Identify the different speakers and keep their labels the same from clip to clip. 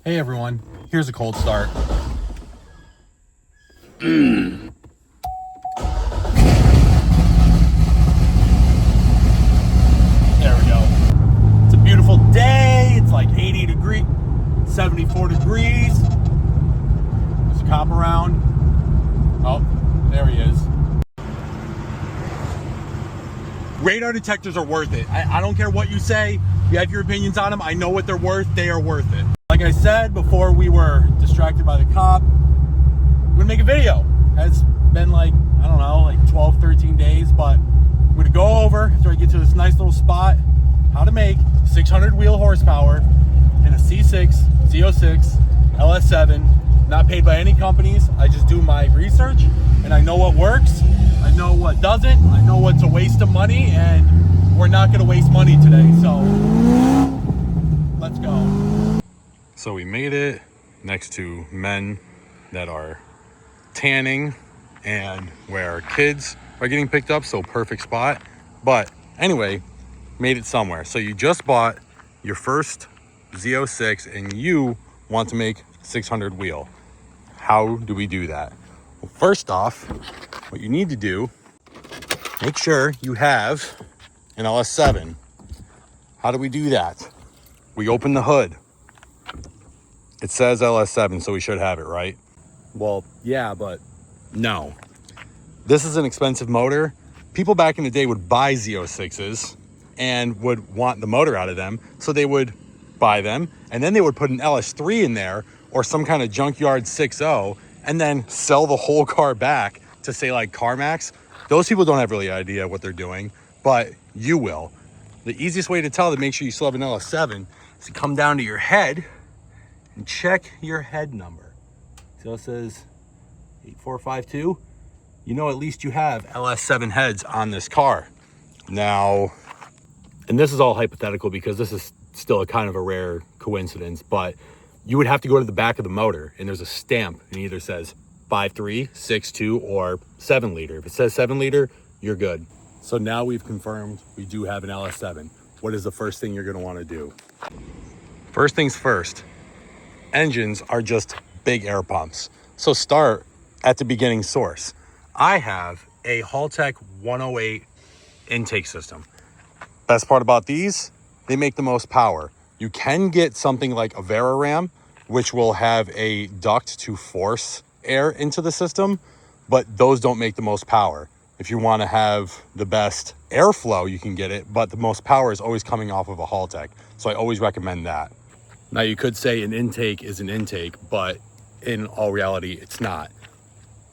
Speaker 1: Hey everyone, here's a cold start. There we go. It's a beautiful day. It's like 80 degrees, 74 degrees. There's a cop around. Oh, there he is. Radar detectors are worth it. I don't care what you say. You have your opinions on them. I know what they're worth. They are worth it. Like I said before we were distracted by the cop, I'm gonna make a video. It's been like, I don't know, like 12, 13 days, but I'm gonna go over after I get to this nice little spot, how to make 600 wheel horsepower in a C6, Z06, LS7, not paid by any companies. I just do my research and I know what works. I know what doesn't. I know what's a waste of money, and we're not gonna waste money today, so let's go. So we made it next to men that are tanning and where kids are getting picked up, so perfect spot. But anyway, made it somewhere. So you just bought your first Z06 and you want to make 600 wheel. How do we do that? Well, first off, what you need to do, make sure you have an LS7. How do we do that? We open the hood. It says LS7, so we should have it, right? Well, yeah, but no. This is an expensive motor. People back in the day would buy Z06s and would want the motor out of them, so they would buy them, and then they would put an LS3 in there or some kind of junkyard 6.0 and then sell the whole car back to, say, like CarMax. Those people don't have really idea what they're doing, but you will. The easiest way to tell to make sure you still have an LS7 is to come down to your head and check your head number. So it says 8452. You know, at least you have LS7 heads on this car. Now, and this is all hypothetical because this is still a kind of a rare coincidence, but you would have to go to the back of the motor and there's a stamp and it either says 5.3, 6.2, or 7 liter. If it says 7 liter, you're good. So now we've confirmed we do have an LS7. What is the first thing you're gonna wanna do? First things first, engines are just big air pumps. So start at the beginning source. I have a Haltech 108 intake system. Best part about these, they make the most power. You can get something like a Veraram, which will have a duct to force air into the system, but those don't make the most power. If you want to have the best airflow, you can get it, but the most power is always coming off of a Haltech. So I always recommend that. Now you could say an intake is an intake, but in all reality, it's not.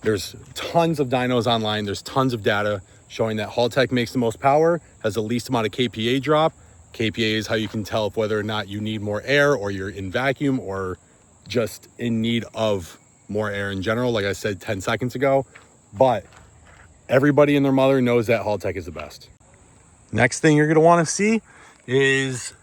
Speaker 1: There's tons of dynos online. There's tons of data showing that Haltech makes the most power, has the least amount of kPa drop. kPa is how you can tell if whether or not you need more air or you're in vacuum or just in need of more air in general, like I said 10 seconds ago. But everybody and their mother knows that Haltech is the best. Next thing you're gonna wanna see is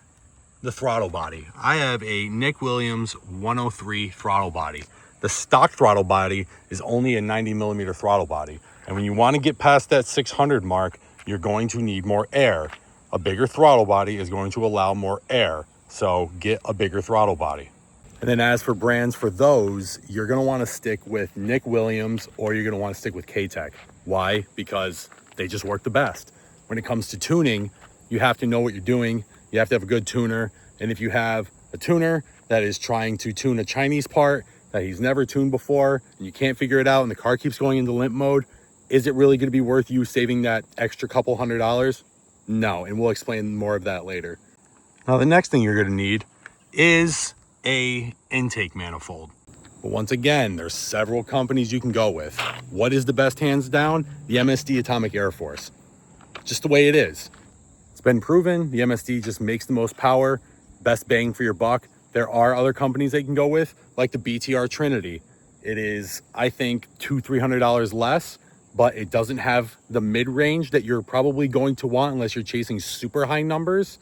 Speaker 1: the throttle body. I have a Nick Williams 103 throttle body. The stock throttle body is only a 90 millimeter throttle body. And when you want to get past that 600 mark, you're going to need more air. A bigger throttle body is going to allow more air. So get a bigger throttle body. And then as for brands for those, you're going to want to stick with Nick Williams or you're going to want to stick with K-Tech. Why? Because they just work the best. When it comes to tuning, you have to know what you're doing. You have to have a good tuner. And if you have a tuner that is trying to tune a Chinese part that he's never tuned before and you can't figure it out and the car keeps going into limp mode, is it really going to be worth you saving that extra couple $100? No, and we'll explain more of that later. Now the next thing you're going to need is a intake manifold. But once again, there's several companies you can go with. What is the best hands down? The MSD Atomic Air Force. Just the way it is. It's been proven, the MSD just makes the most power, best bang for your buck. There are other companies that you can go with, like the BTR Trinity. It is, I think, $200-300 less, but it doesn't have the mid-range that you're probably going to want unless you're chasing super high numbers.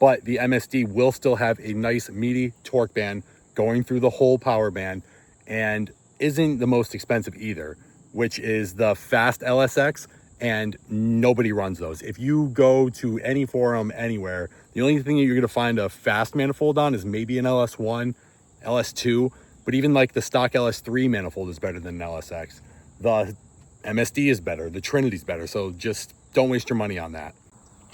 Speaker 1: But the MSD will still have a nice meaty torque band going through the whole power band and isn't the most expensive either, which is the Fast LSX, and nobody runs those. If you go to any forum anywhere, the only thing that you're going to find a fast manifold on is maybe an LS1. LS2, but even like the stock LS3 manifold is better than an LSX. The MSD is better, the Trinity's better, so just don't waste your money on that.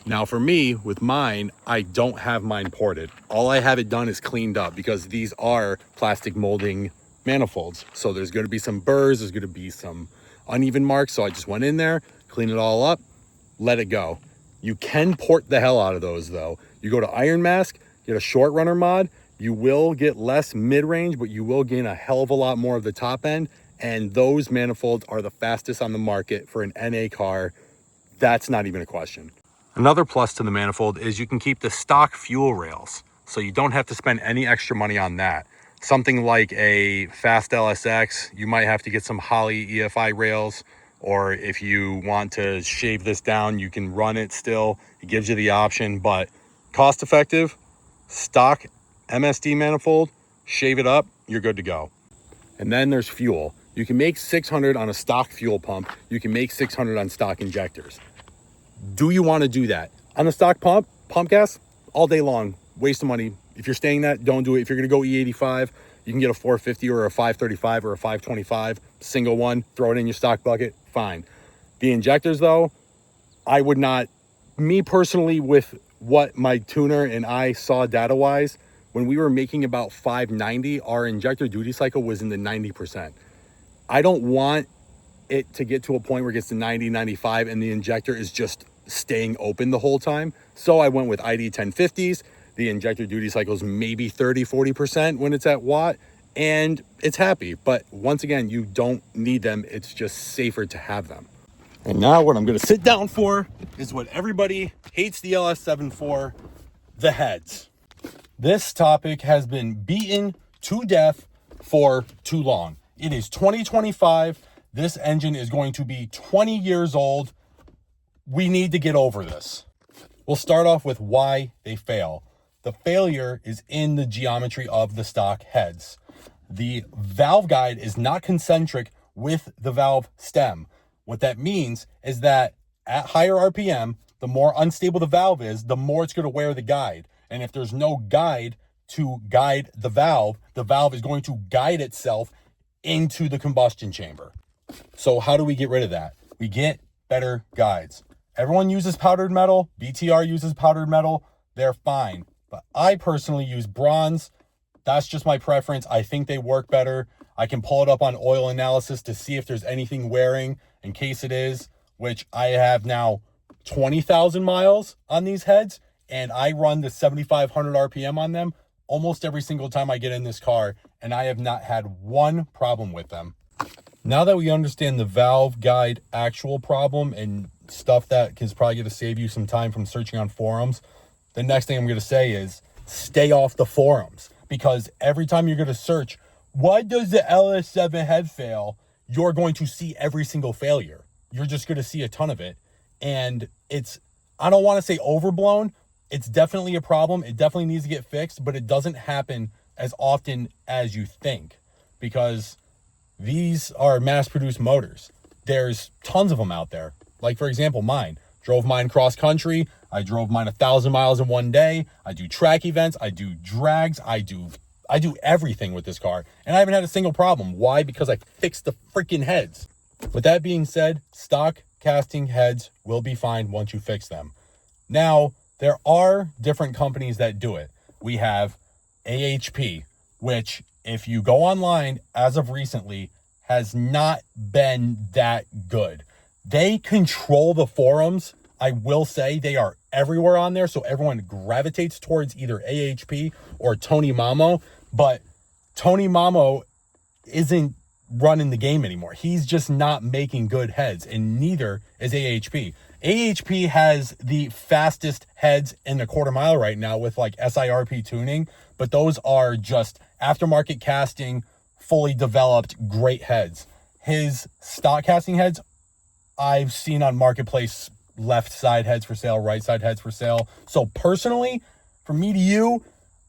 Speaker 1: Now for me, with mine, I don't have mine ported. All I have it done is cleaned up because these are plastic molding manifolds. So there's gonna be some burrs, there's gonna be some uneven marks. So I just went in there, cleaned it all up, let it go. You can port the hell out of those though. You go to Iron Mask, get a short runner mod, you will get less mid-range, but you will gain a hell of a lot more of the top end. And those manifolds are the fastest on the market for an NA car. That's not even a question. Another plus to the manifold is you can keep the stock fuel rails, so you don't have to spend any extra money on that. Something like a fast LSX, you might have to get some Holley EFI rails, or if you want to shave this down, you can run it still. It gives you the option, but cost effective, stock MSD manifold, shave it up, you're good to go. And then there's fuel. You can make 600 on a stock fuel pump. You can make 600 on stock injectors. Do you want to do that? On the stock pump gas, all day long, waste of money. If you're staying that, don't do it. If you're going to go E85, you can get a 450 or a 535 or a 525, single one, throw it in your stock bucket, fine. The injectors though, I would not, me personally, with what my tuner and I saw data-wise, when we were making about 590, our injector duty cycle was in the 90%. I don't want it to get to a point where it gets to 90, 95, and the injector is just staying open the whole time. So I went with ID 1050s. The injector duty cycle is maybe 30, 40% when it's at watt, and it's happy. But once again, you don't need them. It's just safer to have them. And now what I'm going to sit down for is what everybody hates the LS7 for, the heads. This topic has been beaten to death for too long. It is 2025. This engine is going to be 20 years old. We need to get over this. We'll start off with why they fail. The failure is in the geometry of the stock heads. The valve guide is not concentric with the valve stem. What that means is that at higher RPM, the more unstable the valve is, the more it's going to wear the guide. And if there's no guide to guide the valve is going to guide itself into the combustion chamber. So how do we get rid of that? We get better guides. Everyone uses powdered metal. BTR uses powdered metal. They're fine. But I personally use bronze. That's just my preference. I think they work better. I can pull it up on oil analysis to see if there's anything wearing in case it is, which I have now 20,000 miles on these heads, and I run the 7,500 RPM on them almost every single time I get in this car, and I have not had one problem with them. Now that we understand the valve guide actual problem and stuff that is probably going to save you some time from searching on forums, the next thing I'm going to say is stay off the forums, because every time you're going to search, why does the LS7 head fail? You're going to see every single failure. You're just going to see a ton of it. And it's, I don't want to say overblown. It's definitely a problem. It definitely needs to get fixed, but it doesn't happen as often as you think, because these are mass-produced motors. There's tons of them out there. Like, for example, mine. Drove mine cross-country. I drove mine 1,000 miles in one day. I do track events. I do drags. I do everything with this car. And I haven't had a single problem. Why? Because I fixed the freaking heads. With that being said, stock casting heads will be fine once you fix them. Now, there are different companies that do it. We have AHP, which, if you go online as of recently, has not been that good. They control the forums. I will say they are everywhere on there, so everyone gravitates towards either AHP or Tony Mamo, but Tony Mamo isn't running the game anymore. He's just not making good heads, and neither is AHP. AHP has the fastest heads in the quarter mile right now with like SIRP tuning, but those are just aftermarket casting, fully developed, great heads. His stock casting heads, I've seen on Marketplace, left side heads for sale, right side heads for sale. So personally, from me to you,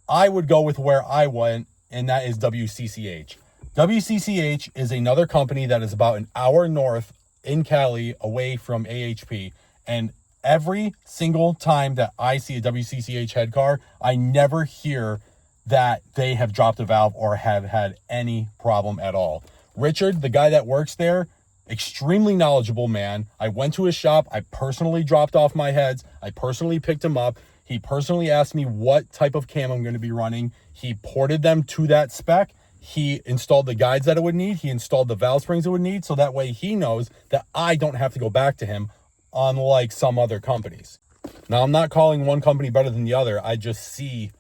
Speaker 1: I would go with where I went, and that is WCCH. WCCH is another company that is about an hour north in Cali away from AHP. And every single time that I see a WCCH head car, I never hear that they have dropped a valve or have had any problem at all. Richard, the guy that works there, extremely knowledgeable man. I went to his shop. I personally dropped off my heads. I personally picked him up. He personally asked me what type of cam I'm going to be running. He ported them to that spec. He installed the guides that it would need. He installed the valve springs it would need. So that way he knows that I don't have to go back to him, unlike some other companies. Now, I'm not calling one company better than the other. I just see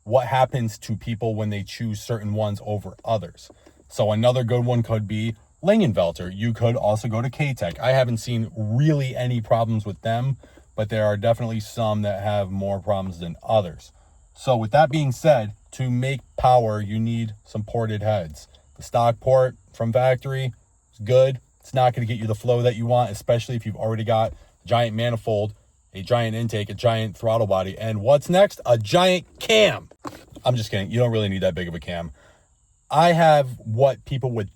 Speaker 1: what happens to people when they choose certain ones over others. So another good one could be Langenvelter. You could also go to K-Tech. I haven't seen really any problems with them, but there are definitely some that have more problems than others. So with that being said, to make power, you need some ported heads. The stock port from factory is good. It's not going to get you the flow that you want, especially if you've already got a giant manifold, a giant intake, a giant throttle body, and what's next? A giant cam. I'm just kidding. You don't really need that big of a cam. I have what people would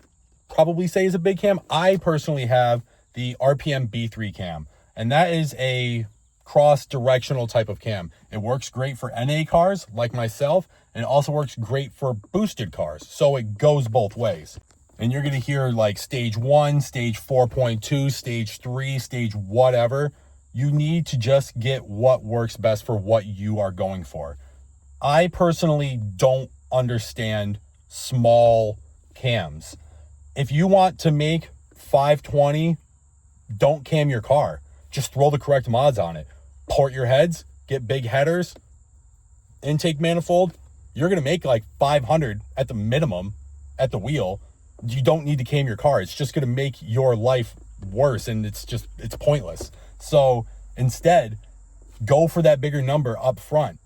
Speaker 1: probably say is a big cam. I personally have the RPM B3 cam, and that is a cross-directional type of cam. It works great for NA cars like myself, and it also works great for boosted cars. So it goes both ways. And you're going to hear like stage 1, stage 4.2, stage 3, stage whatever. You need to just get what works best for what you are going for. I personally don't understand small cams. If you want to make 520, don't cam your car. Just throw the correct mods on it. Port your heads, get big headers, intake manifold. You're going to make like 500 at the minimum at the wheel. You don't need to cam your car. It's just going to make your life worse, and it's pointless. So instead, go for that bigger number up front.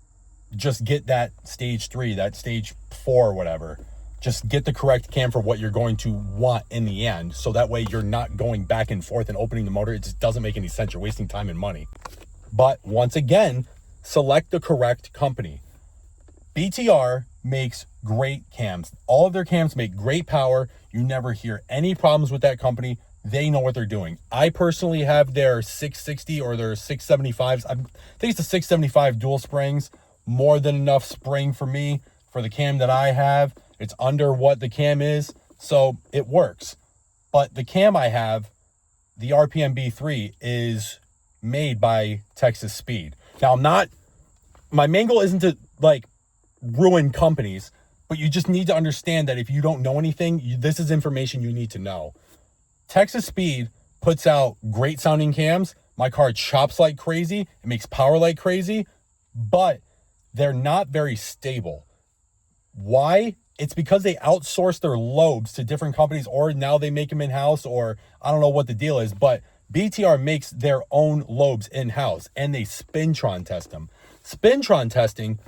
Speaker 1: Just get that stage 3, that stage 4, whatever. Just get the correct cam for what you're going to want in the end. So that way you're not going back and forth and opening the motor. It just doesn't make any sense. You're wasting time and money. But once again, select the correct company. BTR makes great cams. All of their cams make great power. You never hear any problems with that company. They know what they're doing. I personally have their 660 or their 675s. I think it's the 675 dual springs. More than enough spring for me for the cam that I have. It's under what the cam is, so it works. But the cam I have, the RPM B3, is made by Texas Speed. Now, my main goal isn't to like ruin companies, but you just need to understand that if you don't know anything, this is information you need to know. Texas Speed puts out great sounding cams. My car chops like crazy. It makes power like crazy, but they're not very stable. Why? It's because they outsource their lobes to different companies, or now they make them in-house, or I don't know what the deal is, but BTR makes their own lobes in-house, and they spintron test them. Spintron testing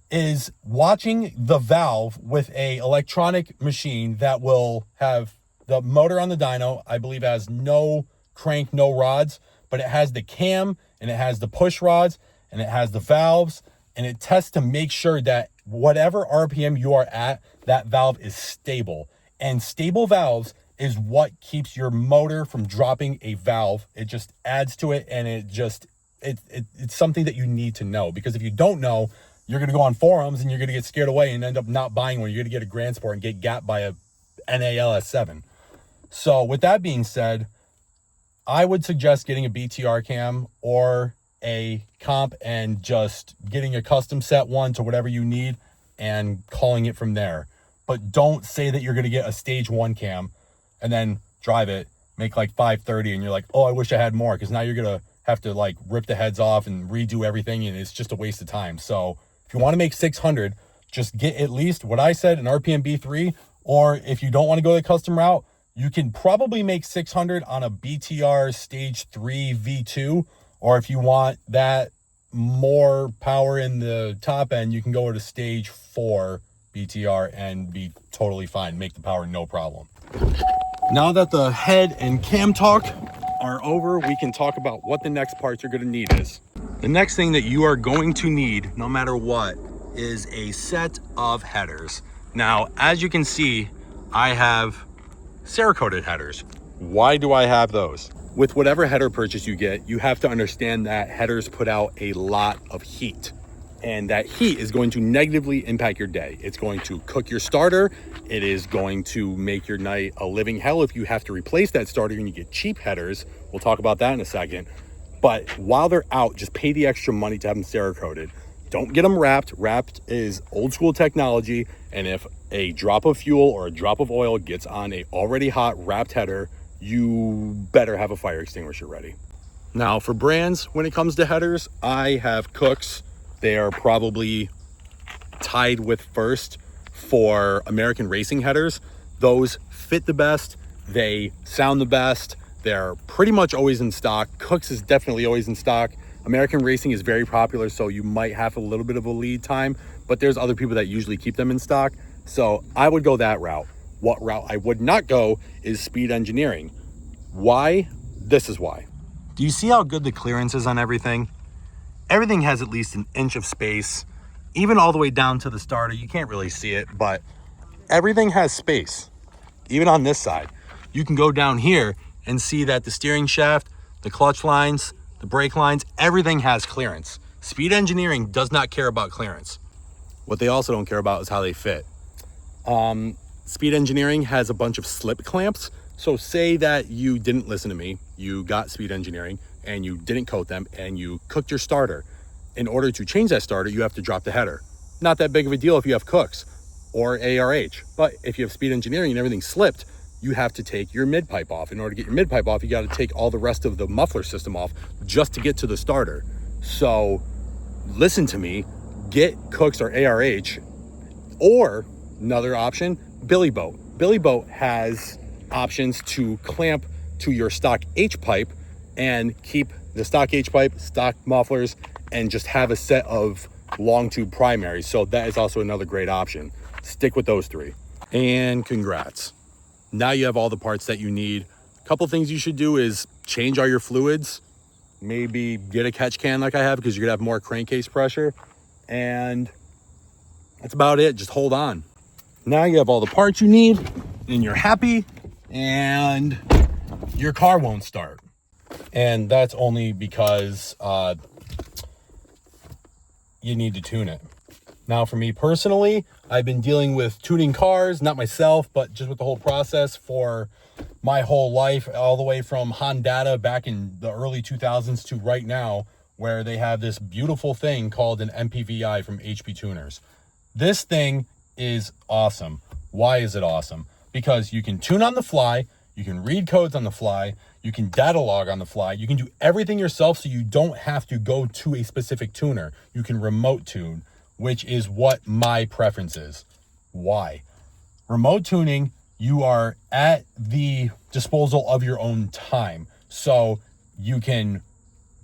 Speaker 1: is watching the valve with a electronic machine that will have the motor on the dyno. I believe it has no crank, no rods, but it has the cam, and it has the push rods, and it has the valves, and it tests to make sure that whatever RPM you are at, that valve is stable. And stable valves is what keeps your motor from dropping a valve. It just adds to it, and it's something that you need to know, because if you don't know, you're going to go on forums and you're going to get scared away and end up not buying one. You're going to get a Grand Sport and get gapped by a LS7. So with that being said, I would suggest getting a BTR cam or a comp and just getting a custom set one to whatever you need and calling it from there. But don't say that you're going to get a stage 1 cam and then drive it, make like 530, and you're like, oh, I wish I had more, because now you're going to have to like rip the heads off and redo everything, and it's just a waste of time. So if you want to make 600, just get at least what I said, an RPM B3, or if you don't want to go the custom route, you can probably make 600 on a BTR stage 3 V2, or if you want that more power in the top end, you can go to stage 4 BTR and be totally fine. Make the power no problem. Now that the head and cam talk are over, we can talk about what the next parts you're going to need is. The next thing that you are going to need, no matter what, is a set of headers. Now, as you can see, I have Cerakoted headers. Why do I have those? With whatever header purchase you get, you have to understand that headers put out a lot of heat. And that heat is going to negatively impact your day. It's going to cook your starter. It is going to make your night a living hell if you have to replace that starter and you get cheap headers. We'll talk about that in a second. But while they're out, just pay the extra money to have them Cerakoted. Don't get them wrapped. Wrapped is old school technology. And if a drop of fuel or a drop of oil gets on a already hot wrapped header, you better have a fire extinguisher ready. Now for brands, when it comes to headers, I have Cooks. They are probably tied with first for American racing headers. Those fit the best. They sound the best. They're pretty much always in stock. Cooks is definitely always in stock. American racing is very popular, so you might have a little bit of a lead time, but there's other people that usually keep them in stock. So I would go that route. What route I would not go is Speed Engineering. Why? This is why. Do you see how good the clearance is on everything? Everything has at least an inch of space, even all the way down to the starter. You can't really see it, but everything has space. Even on this side, you can go down here and see that the steering shaft, the clutch lines, the brake lines, everything has clearance. Speed Engineering does not care about clearance. What they also don't care about is how they fit. Speed Engineering has a bunch of slip clamps. So say that you didn't listen to me, you got Speed Engineering and you didn't coat them and you cooked your starter. In order to change that starter, you have to drop the header. Not that big of a deal if you have Cooks or ARH, but if you have Speed Engineering and everything slipped, you have to take your mid pipe off. In order to get your mid pipe off, you got to take all the rest of the muffler system off just to get to the starter. So listen to me, get Cooks or ARH, or another option, Billy Boat. Billy Boat has options to clamp to your stock H pipe and keep the stock H pipe, stock mufflers, and just have a set of long tube primaries. So that is also another great option. Stick with those three. And congrats. Now you have all the parts that you need. A couple things you should do is change all your fluids. Maybe get a catch can like I have because you're gonna have more crankcase pressure. And that's about it. Just hold on. Now you have all the parts you need and you're happy and your car won't start. And that's only because you need to tune it. Now for me personally, I've been dealing with tuning cars, not myself, but just with the whole process for my whole life, all the way from Honda back in the early 2000s to right now, where they have this beautiful thing called an MPVI from HP Tuners. This thing is awesome. Why is it awesome? Because you can tune on the fly, you can read codes on the fly, you can data log on the fly, you can do everything yourself so you don't have to go to a specific tuner. You can remote tune, which is what my preference is. Why? Remote tuning, you are at the disposal of your own time. So you can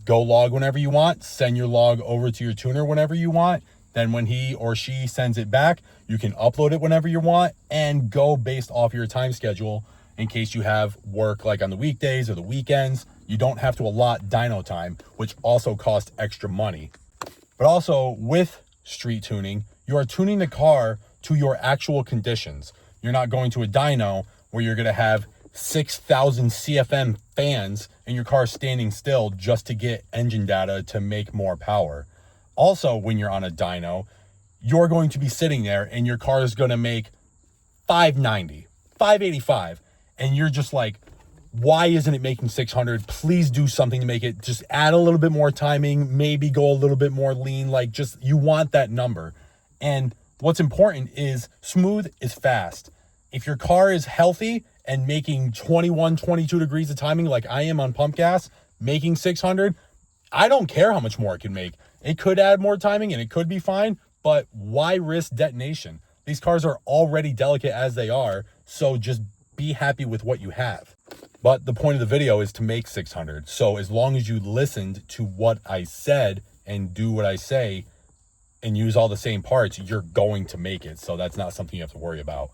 Speaker 1: go log whenever you want, send your log over to your tuner whenever you want. Then when he or she sends it back, you can upload it whenever you want and go based off your time schedule in case you have work like on the weekdays or the weekends. You don't have to allot dyno time, which also costs extra money. But also with street tuning, you are tuning the car to your actual conditions. You're not going to a dyno where you're going to have 6,000 CFM fans and your car standing still just to get engine data to make more power. Also, when you're on a dyno, you're going to be sitting there and your car is going to make 590, 585. And you're just like, why isn't it making 600? Please do something to make it, just add a little bit more timing, maybe go a little bit more lean. Like just, you want that number. And what's important is smooth is fast. If your car is healthy and making 21, 22 degrees of timing, like I am on pump gas, making 600, I don't care how much more it can make. It could add more timing and it could be fine, but why risk detonation? These cars are already delicate as they are, so just be happy with what you have. But the point of the video is to make 600. So as long as you listened to what I said and do what I say and use all the same parts, you're going to make it. So that's not something you have to worry about.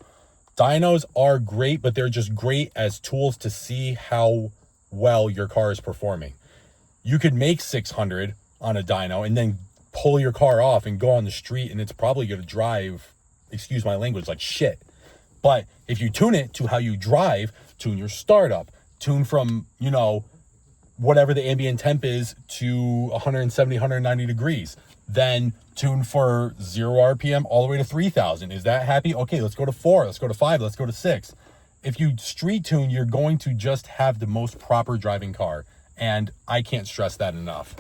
Speaker 1: Dynos are great, but they're just great as tools to see how well your car is performing. You could make 600 on a dyno and then pull your car off and go on the street and it's probably going to drive, excuse my language, like shit. But if you tune it to how you drive, tune your startup, tune from, you know, whatever the ambient temp is to 170, 190 degrees, then tuned for 0 RPM all the way to 3,000. Is that happy? Okay, let's go to 4, let's go to 5, let's go to 6. If you street tune, you're going to just have the most proper driving car. And I can't stress that enough.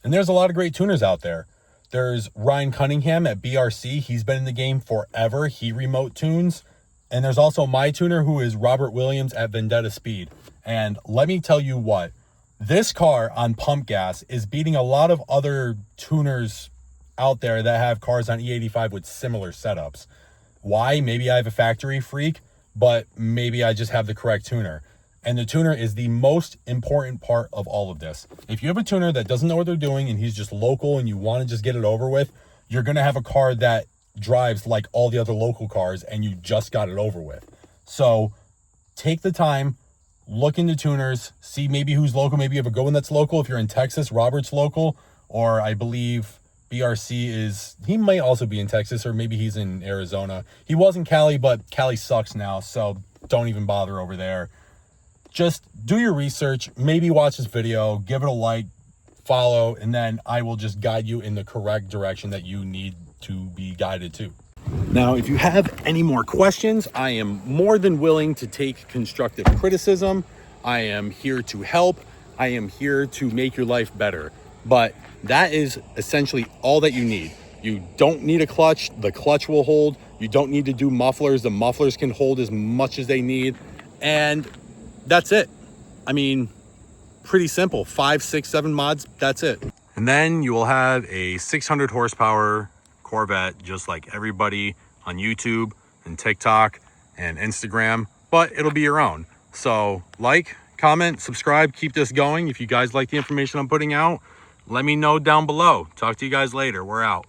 Speaker 1: And there's a lot of great tuners out there. There's Ryan Cunningham at BRC. He's been in the game forever. He remote tunes. And there's also my tuner, who is Robert Williams at Vendetta Speed. And let me tell you what, this car on pump gas is beating a lot of other tuners out there that have cars on E85 with similar setups. Why? Maybe I have a factory freak, but maybe I just have the correct tuner. And the tuner is the most important part of all of this. If you have a tuner that doesn't know what they're doing and he's just local and you want to just get it over with, you're going to have a car that drives like all the other local cars and you just got it over with. So take the time, look into tuners, see maybe who's local. Maybe you have a good one that's local. If you're in Texas, Robert's local, or I believe BRC he might also be in Texas, or maybe he's in Arizona. He was in Cali, but Cali sucks now, so don't even bother over there. Just do your research, maybe watch this video, give it a like, follow, and then I will just guide you in the correct direction that you need to be guided to. Now, if you have any more questions, I am more than willing to take constructive criticism. I am here to help. I am here to make your life better. But that is essentially all that you need. You don't need a clutch. The clutch will hold. You don't need to do mufflers. The mufflers can hold as much as they need. And that's it. I mean, pretty simple. 5, 6, 7 mods, that's it. And then you will have a 600 horsepower Corvette, just like everybody on YouTube and TikTok and Instagram, but it'll be your own. So like, comment, subscribe, keep this going. If you guys like the information I'm putting out, let me know down below. Talk to you guys later. We're out.